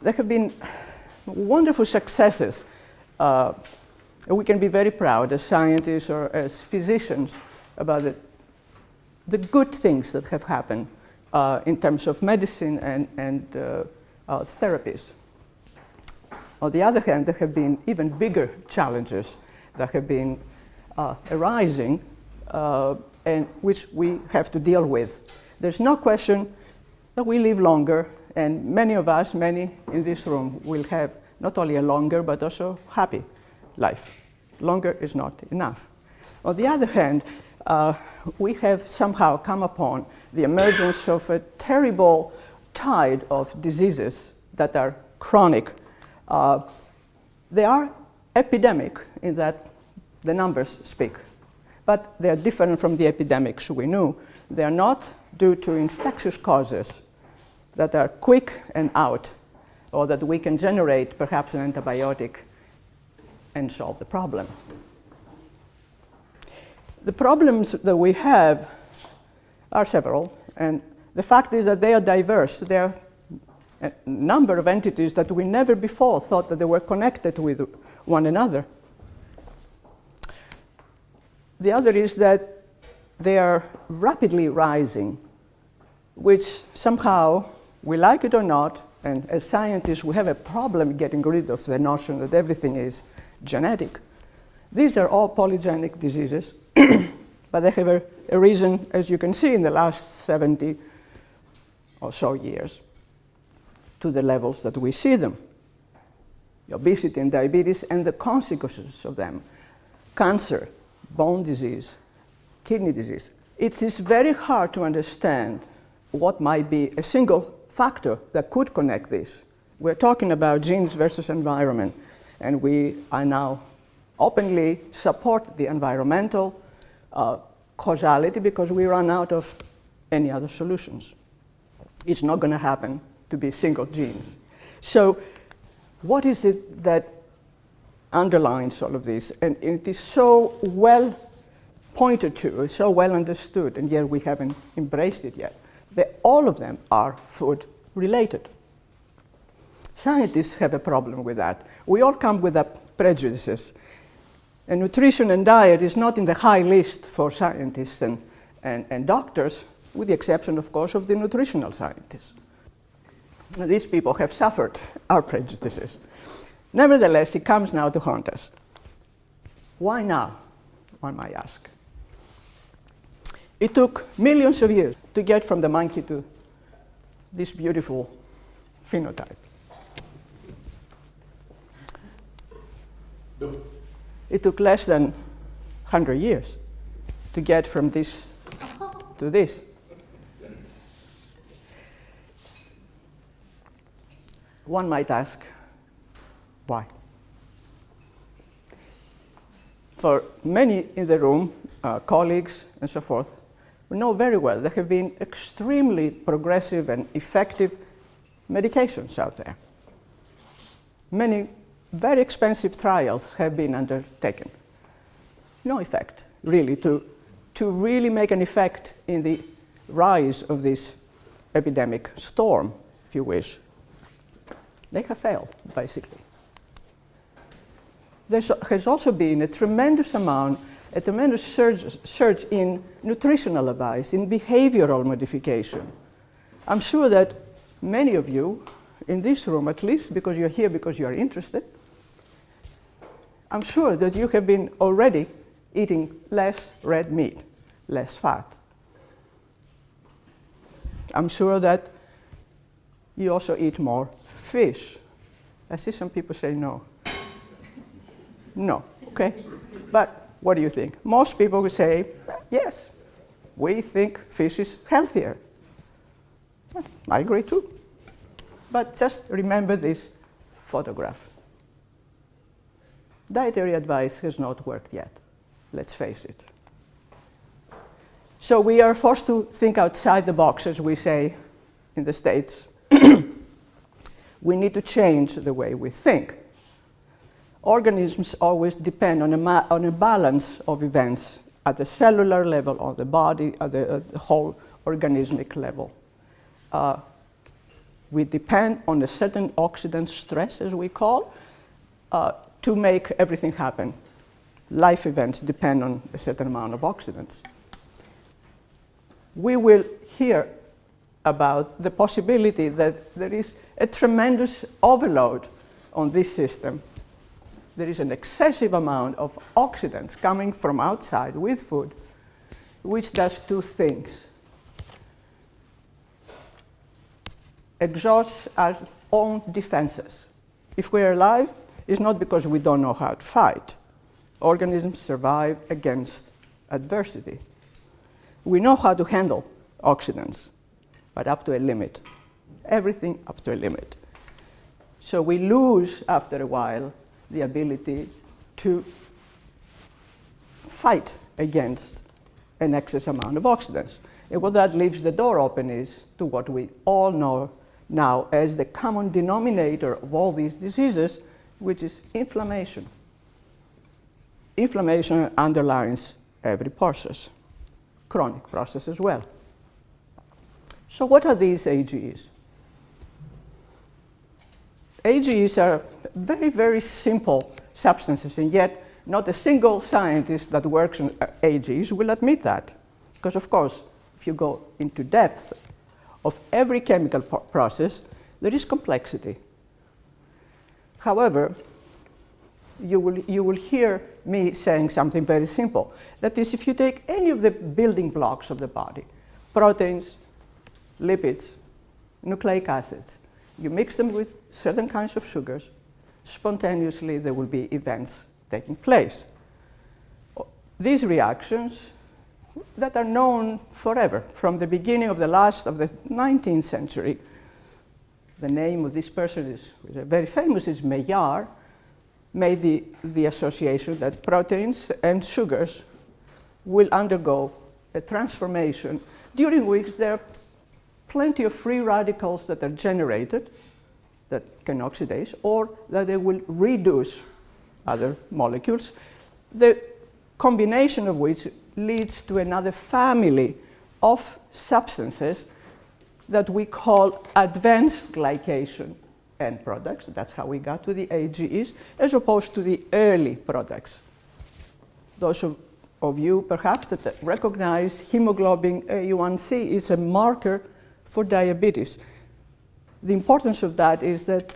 there have been wonderful successes. We can be very proud as scientists or as physicians about the good things that have happened in terms of medicine and therapies. On the other hand, there have been even bigger challenges that have been arising and which we have to deal with. There's no question that we live longer, and many of us, many in this room, will have not only a longer but also happy life. Longer is not enough. On the other hand, we have somehow come upon the emergence of a terrible tide of diseases that are chronic. They are epidemic in that the numbers speak, but they are different from the epidemics we knew. They are not due to infectious causes that are quick and out, or that we can generate perhaps an antibiotic and solve the problem. The problems that we have are several, and the fact is that they are diverse. There are a number of entities that we never before thought that they were connected with one another. The other is that they are rapidly rising, which somehow, we like it or not, and as scientists we have a problem getting rid of the notion that everything is genetic. These are all polygenic diseases, but they have a reason, as you can see, in the last 70 or so years to the levels that we see them. Obesity and diabetes and the consequences of them. Cancer, bone disease, kidney disease. It is very hard to understand what might be a single factor that could connect this. We're talking about genes versus environment, and we are now openly support the environmental causality because we run out of any other solutions. It's not going to happen to be single genes. So what is it that underlines all of this? And it is so well pointed to, so well understood, and yet we haven't embraced it yet, that all of them are food related. Scientists have a problem with that. We all come with prejudices. And nutrition and diet is not in the high list for scientists and doctors, with the exception, of course, of the nutritional scientists. These people have suffered our prejudices. Nevertheless, it comes now to haunt us. Why now, one might ask? It took millions of years to get from the monkey to this beautiful phenotype. It took less than 100 years to get from this to this. One might ask, why? For many in the room, colleagues and so forth, we know very well there have been extremely progressive and effective medications out there. Many very expensive trials have been undertaken. No effect, really, to really make an effect in the rise of this epidemic storm, if you wish. They have failed, basically. There has also been a tremendous surge in nutritional advice, in behavioral modification. I'm sure that many of you, in this room at least, because you're here because you're interested, I'm sure that you have been already eating less red meat, less fat. I'm sure that you also eat more fish. I see some people say no. No, okay. But what do you think? Most people will say, yes, we think fish is healthier. I agree too. But just remember this photograph. Dietary advice has not worked yet, let's face it. So we are forced to think outside the box, as we say in the States. We need to change the way we think. Organisms always depend on a balance of events at the cellular level, on the body, at the whole organismic level. We depend on a certain oxidant stress, as we call, to make everything happen. Life events depend on a certain amount of oxidants. We will hear about the possibility that there is a tremendous overload on this system. There is an excessive amount of oxidants coming from outside with food, which does two things. Exhausts our own defenses. If we're alive, it's not because we don't know how to fight. Organisms survive against adversity. We know how to handle oxidants, but up to a limit. Everything up to a limit. So we lose, after a while, the ability to fight against an excess amount of oxidants. And what that leaves the door open is to what we all know now as the common denominator of all these diseases, which is inflammation. Inflammation underlines every process, chronic process as well. So what are these AGEs? AGEs are very, very simple substances, and yet not a single scientist that works on AGEs will admit that. Because, of course, if you go into depth of every chemical process, there is complexity. However, you will hear me saying something very simple. That is, if you take any of the building blocks of the body, proteins, lipids, nucleic acids, you mix them with certain kinds of sugars, spontaneously there will be events taking place. These reactions that are known forever, from the beginning of the 19th century. The name of this person is very famous, is Maillard, made the association that proteins and sugars will undergo a transformation during which there are plenty of free radicals that are generated that can oxidize, or that they will reduce other molecules, the combination of which leads to another family of substances that we call advanced glycation end products. That's how we got to the AGEs, as opposed to the early products. Those of you, perhaps, that recognize hemoglobin A1C is a marker for diabetes. The importance of that is that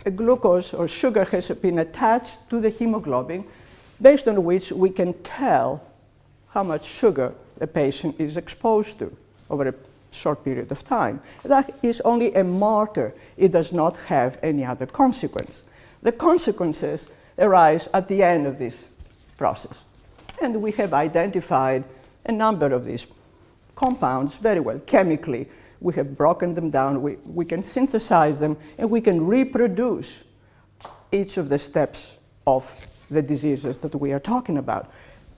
a glucose or sugar has been attached to the hemoglobin, based on which we can tell how much sugar a patient is exposed to over a short period of time. That is only a marker. It does not have any other consequence. The consequences arise at the end of this process. And we have identified a number of these compounds very well chemically. We have broken them down, we can synthesize them, and we can reproduce each of the steps of the diseases that we are talking about.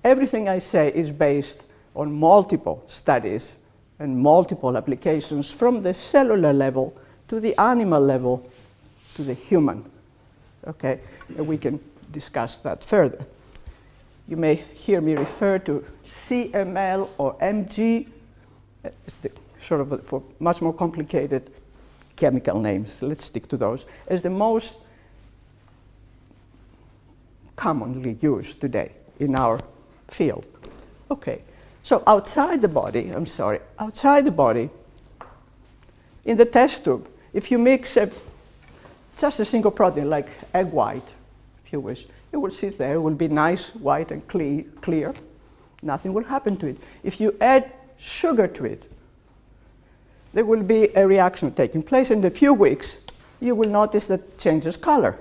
Everything I say is based on multiple studies and multiple applications, from the cellular level to the animal level to the human. Okay, and we can discuss that further. You may hear me refer to CML or MG. It's the sort of for much more complicated chemical names. Let's stick to those as the most commonly used today in our field. Okay, so outside the body, outside the body, in the test tube, if you mix just a single protein like egg white, if you wish, it will sit there, it will be nice, white and clear. Nothing will happen to it. If you add sugar to it, there will be a reaction taking place. In a few weeks, you will notice that it changes color.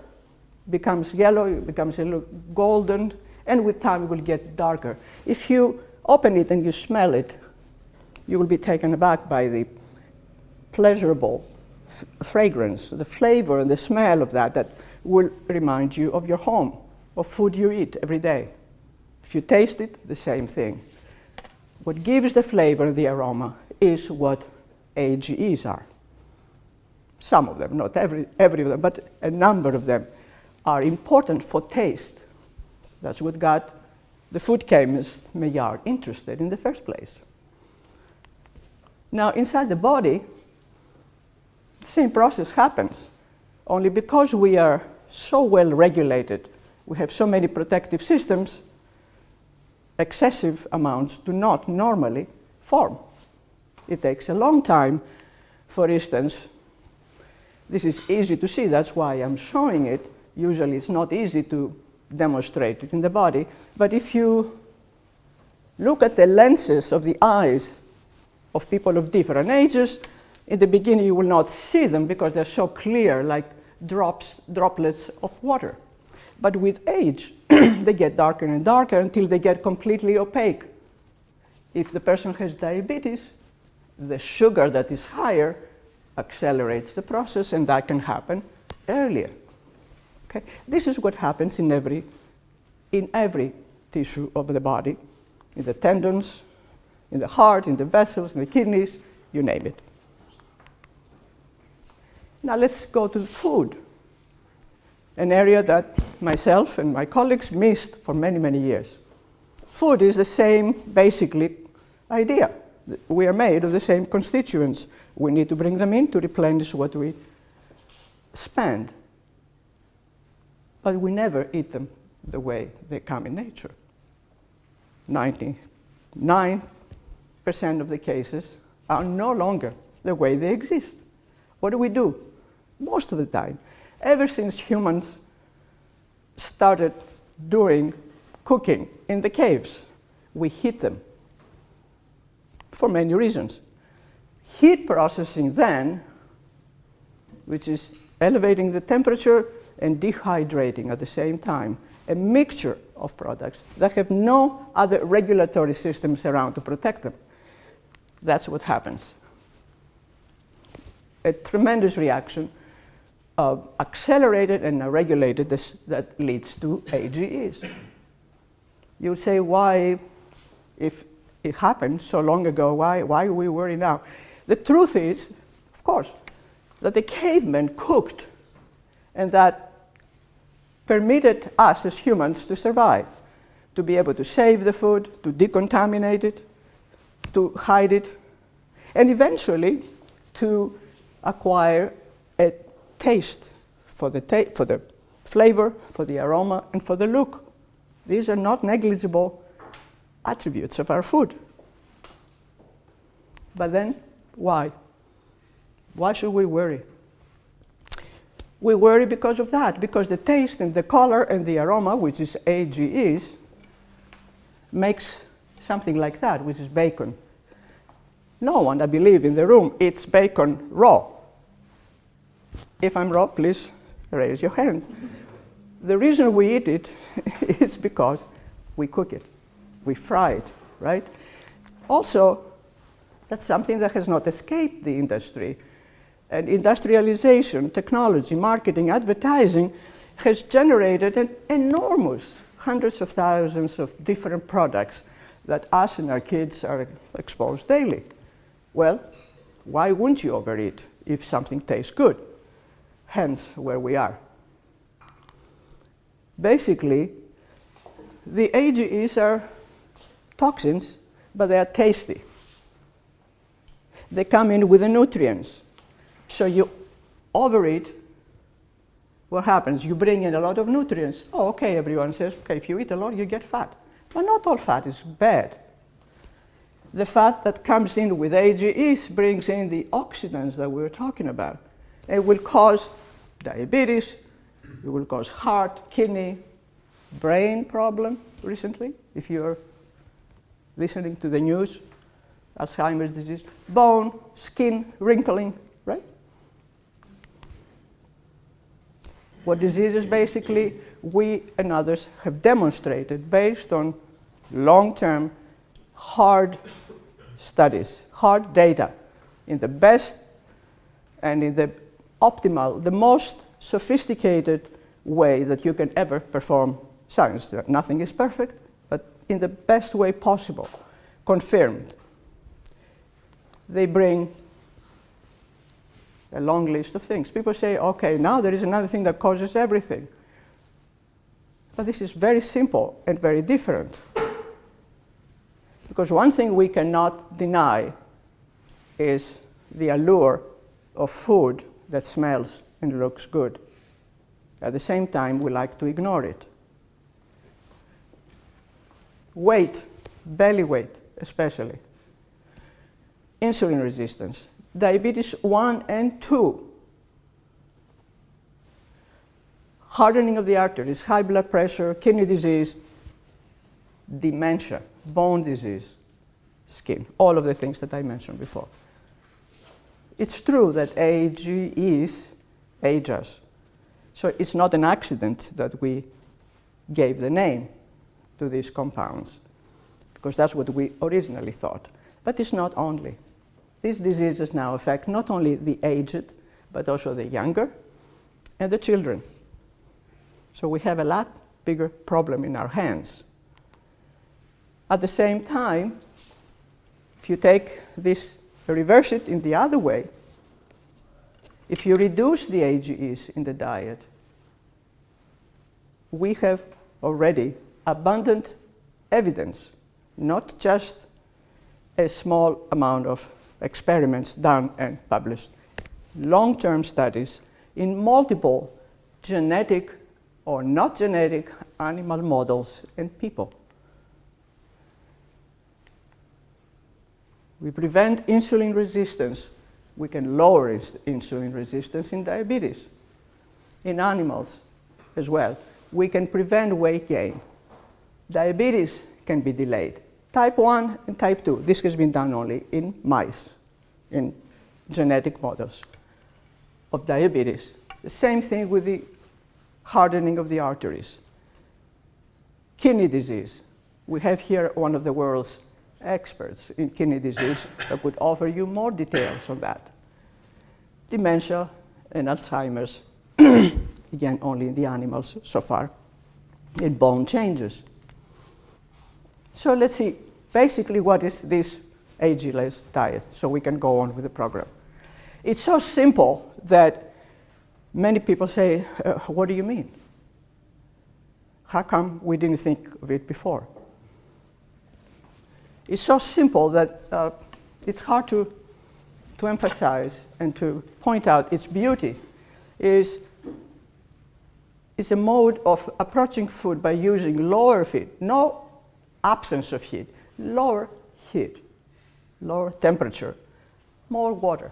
It becomes yellow, it becomes a little golden, and with time it will get darker. If you open it and you smell it, you will be taken aback by the pleasurable fragrance, the flavor and the smell of that will remind you of your home, of food you eat every day. If you taste it, the same thing. What gives the flavor and the aroma is what AGEs are. Some of them, not every of them, but a number of them are important for taste. That's what got the food chemist Maillard interested in the first place. Now, inside the body, the same process happens. Only because we are so well regulated, we have so many protective systems, excessive amounts do not normally form. It takes a long time. For instance, this is easy to see, that's why I'm showing it. Usually it's not easy to demonstrate it in the body, but if you look at the lenses of the eyes of people of different ages, in the beginning you will not see them because they're so clear, like droplets of water. But with age, they get darker and darker until they get completely opaque. If the person has diabetes, the sugar that is higher accelerates the process, and that can happen earlier. Okay? This is what happens in every tissue of the body, in the tendons, in the heart, in the vessels, in the kidneys, you name it. Now let's go to food, an area that myself and my colleagues missed for many, many years. Food is the same, basically, idea. We are made of the same constituents. We need to bring them in to replenish what we spend. But we never eat them the way they come in nature. 99% of the cases are no longer the way they exist. What do? Most of the time, ever since humans started doing cooking in the caves, we heat them for many reasons. Heat processing then, which is elevating the temperature and dehydrating at the same time, a mixture of products that have no other regulatory systems around to protect them. That's what happens. A tremendous reaction of accelerated and regulated that leads to AGEs. You would say, why, if it happened so long ago, why are we worried now? The truth is, of course, that the cavemen cooked, and that permitted us as humans to survive, to be able to save the food, to decontaminate it, to hide it, and eventually to acquire a taste for the flavor, for the aroma, and for the look. These are not negligible attributes of our food. But then, why? Why should we worry? We worry because of that, because the taste and the color and the aroma, which is AGEs, makes something like that, which is bacon. No one, I believe, in the room eats bacon raw. If I'm raw, please raise your hands. The reason we eat it is because we cook it, we fry it, right? Also, that's something that has not escaped the industry. And industrialization, technology, marketing, advertising has generated an enormous hundreds of thousands of different products that us and our kids are exposed daily. Well, why wouldn't you overeat if something tastes good? Hence where we are. Basically, the AGEs are toxins, but they are tasty. They come in with the nutrients. So you overeat, what happens? You bring in a lot of nutrients. Oh, okay, everyone says, okay, if you eat a lot, you get fat. But not all fat is bad. The fat that comes in with AGEs brings in the oxidants that we were talking about. It will cause diabetes, it will cause heart, kidney, brain problem recently, if you're listening to the news, Alzheimer's disease, bone, skin, wrinkling, right? What diseases basically we and others have demonstrated based on long-term hard studies, hard data, in the best and in the optimal, the most sophisticated way that you can ever perform science. Nothing is perfect, but in the best way possible, confirmed. They bring a long list of things. People say, okay, now there is another thing that causes everything. But this is very simple and very different. Because one thing we cannot deny is the allure of food that smells and looks good. At the same time, we like to ignore it. Weight, belly weight especially. Insulin resistance, diabetes 1 and 2. Hardening of the arteries, high blood pressure, kidney disease, dementia, bone disease, skin, all of the things that I mentioned before. It's true that AGEs age us. So it's not an accident that we gave the name to these compounds, because that's what we originally thought. But it's not only. These diseases now affect not only the aged, but also the younger and the children. So we have a lot bigger problem in our hands. At the same time, if you take this, reverse it in the other way, if you reduce the AGEs in the diet, we have already abundant evidence, not just a small amount of experiments done and published, long-term studies in multiple genetic or not genetic animal models and people. We prevent insulin resistance. We can lower insulin resistance in diabetes. In animals as well, we can prevent weight gain. Diabetes can be delayed. Type 1 and type 2, this has been done only in mice, in genetic models of diabetes. The same thing with the hardening of the arteries. Kidney disease. We have here one of the world's experts in kidney disease that could offer you more details on that. Dementia and Alzheimer's, again, only in the animals so far, and bone changes. So let's see, basically, what is this AGE-less diet, so we can go on with the program. It's so simple that many people say, what do you mean? How come we didn't think of it before? It's so simple that it's hard to emphasize and to point out its beauty. It's a mode of approaching food by using lower heat, no absence of heat, lower heat, lower temperature, more water.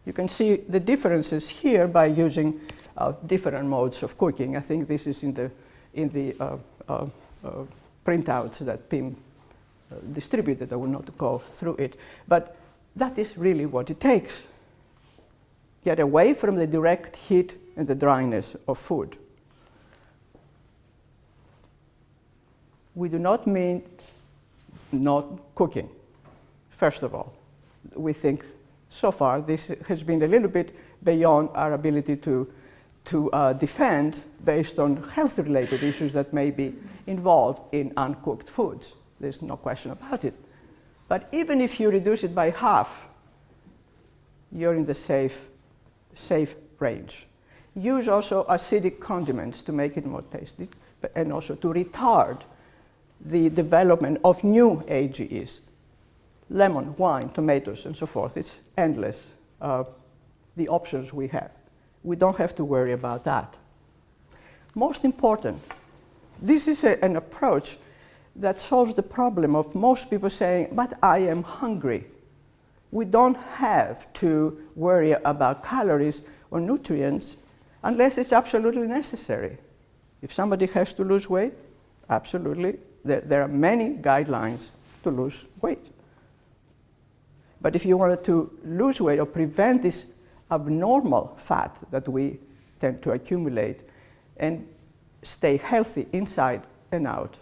You can see the differences here by using different modes of cooking. I think this is in the printouts that Pim distributed. I will not go through it, but that is really what it takes. Get away from the direct heat and the dryness of food. We do not mean not cooking. First of all, we think so far this has been a little bit beyond our ability to defend based on health-related issues that may be involved in uncooked foods. There's no question about it. But even if you reduce it by half, you're in the safe range. Use also acidic condiments to make it more tasty, and also to retard the development of new AGEs. Lemon, wine, tomatoes, and so forth. It's endless, the options we have. We don't have to worry about that. Most important, this is an approach that solves the problem of most people saying, but I am hungry. We don't have to worry about calories or nutrients unless it's absolutely necessary. If somebody has to lose weight, absolutely, there are many guidelines to lose weight. But if you wanted to lose weight or prevent this abnormal fat that we tend to accumulate and stay healthy inside and out,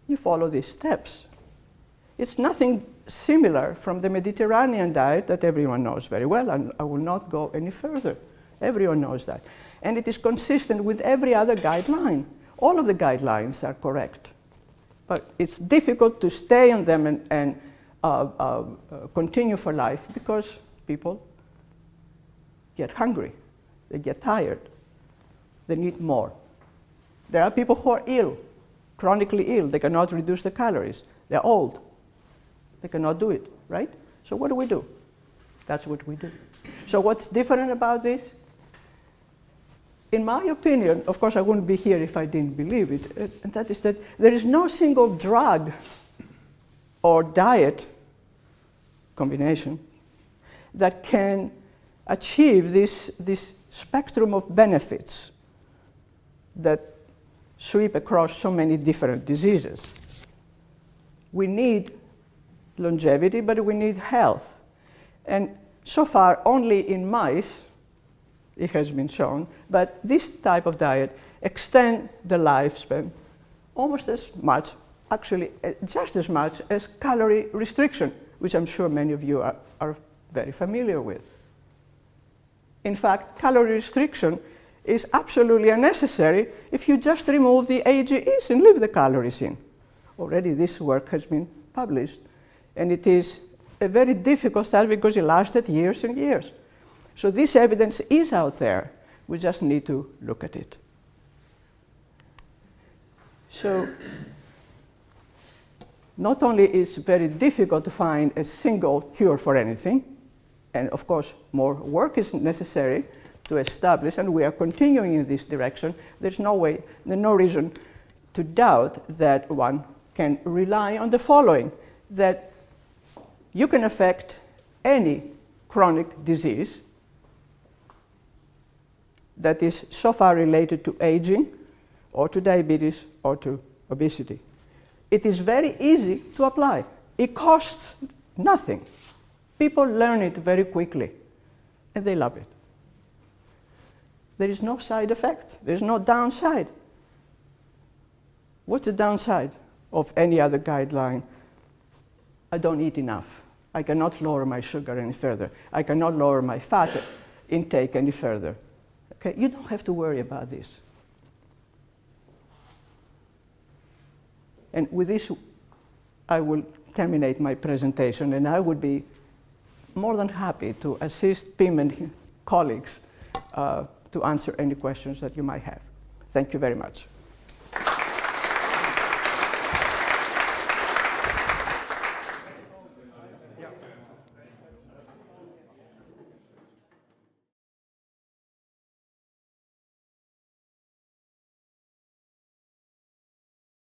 you follow these steps. It's nothing similar from the Mediterranean diet that everyone knows very well, and I will not go any further. Everyone knows that. And it is consistent with every other guideline. All of the guidelines are correct. But it's difficult to stay on them and continue for life because people get hungry, they get tired, they need more. There are people who are ill, chronically ill, they cannot reduce the calories, they're old, they cannot do it, right? So what do? That's what we do. So what's different about this? In my opinion, of course I wouldn't be here if I didn't believe it, and that is that there is no single drug or diet combination that can achieve this spectrum of benefits that sweep across so many different diseases. We need longevity, but we need health. And so far, only in mice, it has been shown, but this type of diet extends the lifespan almost as much, actually just as much as calorie restriction, which I'm sure many of you are very familiar with. In fact, calorie restriction is absolutely unnecessary if you just remove the AGEs and leave the calories in. Already this work has been published, and it is a very difficult study because it lasted years and years. So this evidence is out there. We just need to look at it. So not only is it very difficult to find a single cure for anything, and of course more work is necessary to establish, and we are continuing in this direction, there's no reason to doubt that one can rely on the following, that you can affect any chronic disease that is so far related to aging, or to diabetes, or to obesity. It is very easy to apply. It costs nothing. People learn it very quickly, and they love it. There is no side effect. There's no downside. What's the downside of any other guideline? I don't eat enough. I cannot lower my sugar any further. I cannot lower my fat intake any further. Okay, you don't have to worry about this. And with this, I will terminate my presentation, and I would be more than happy to assist Pim and colleagues to answer any questions that you might have. Thank you very much.